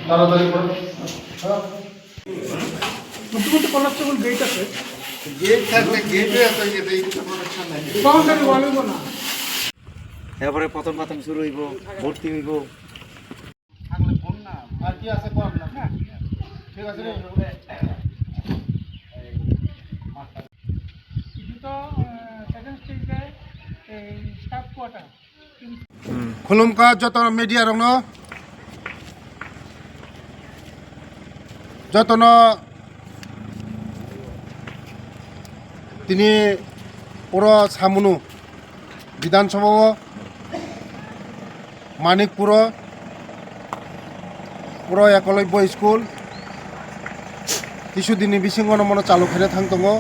তাড়াতাড়ি করো। Constable gate আছে, গেট থাকলে গেটে আছে, এই প্রোটেকশন নাই, বাউন্ডারি ওয়াল হইব না। এরপরে পতন পাতন শুরু হইব, ভর্তি হইব। আর কি আছে কম না, ঠিক আছে। খুলুমকা যত মিডিয়া রং যতন তিনি পুরো সামুনু বিধানসভা মানিকপুর পুরো একলব্য স্কুল কিছুদিननि बिसिङावनो मनो चालु खालामनो थांदोङो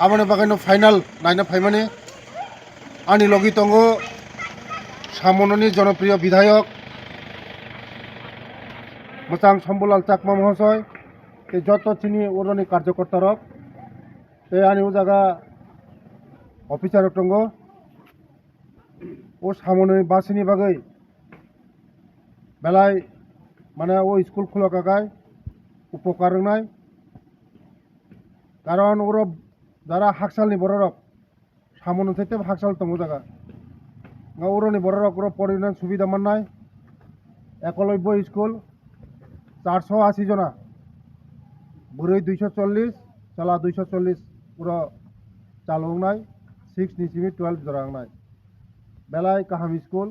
आबानि बागैनो फाइनाल नायनो फाइमानि आंनि लगि दङ सामननि जनप्रिय विधायक मोजां शम्भुलाल चाकमा महाशय যত চিনি ওরনি কার্যকর্তা রক आनी জায়গা অফিসার दङ ও সামনनि बासिनि बागै बेलाय माने ও स्कुल खुलकागाय उपकार होनाय कारण ওর যারা হাকসালनि बर रक सामन থেকে हाकसाल दङ জায়গা ওরनि बर रक ওর পরিণাম সুবিধা মানनाय একলব্য स्कुल 480 जना बुरै 240 चला 240 पूरा चालुनाय 6 निसिमि 12 जरांनाय बेलाय काहाम school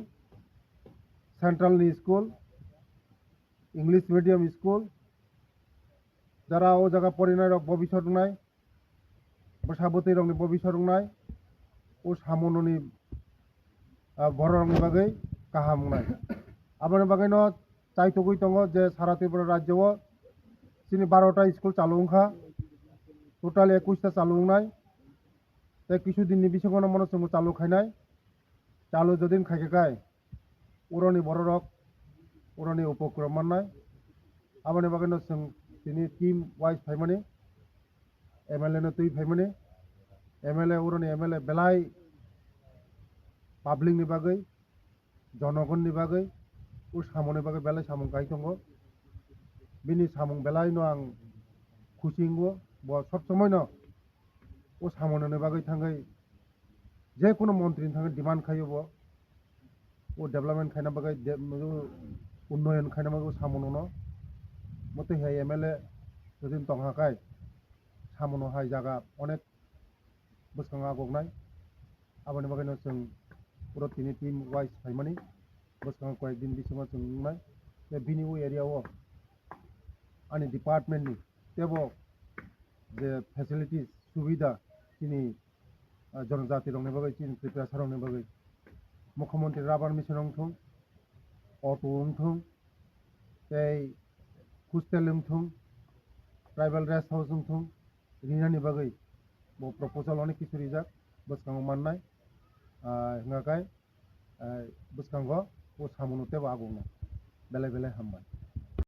central school English medium school जरा ओ जगह परिनाय रक भविष्यत नाय बसाबती रंगनि भविष्यत नाय ओ सामननि बरंनि बागै काहाम नाय आबानि बागैनो चाइतगै दङ जे सारा त्रिपुरा राज्यआव चिनि 12टा स्कुल चालुखा टोटाल 21टा चालुनाय ते কিছুদিननि बिसिङावनो मनो जों चालु खायनाय चालु जदिन खायखाय उरनि बर रक उरनि उपक्रम माननाय आबानि बागैनो जों दिनै टीम वाइज फाइमानि एमएलए न तुइ फाइमानि एमएलए उरनि एमएलए बेलाय पाब्लिकनि बागै जनगणनि बागै उ सामनि बागै बेलाय सामन गाय दङ बिनि सामन बेलाय न आं खुसिंगो ब सब समय न उ सामननि बागै थांगै जे कोनो मन्त्रिनि थांगै डिमान्ड खायो ब उ डेभलपमेन्ट खायना बागै उन्नयन खायना बागै सामन न मते हे एमएलए जदिन तंहाखाय सामन हाय जागा अनेक बसखाङा गगनाय आबानि बागैनो जों पुरो तिनि टीम वाइज फाइमानि बसखाङा कयेकदिन बिसिङाव जों नुनाय बे बिनि उ एरियाआव आंनि डिपार्टमेन्टनि तेबो जे फेसिलिटिस सुबिदा तिनि जनजाति रंनि बागै तिनि त्रिपुरा रंनि बागै मुख्यमंत्री राबार मिशन थुं अटो थुं ते हस्टेल थुं ट्राइबल रेस्ट हाउस थुं रिनानि बागै वो प्रपोजल अनेक किछु रिजाक बसखाङाव माननाय हिंगाखाय बसखाङाव वो सामनते आगौना बेले बेले हामबाय।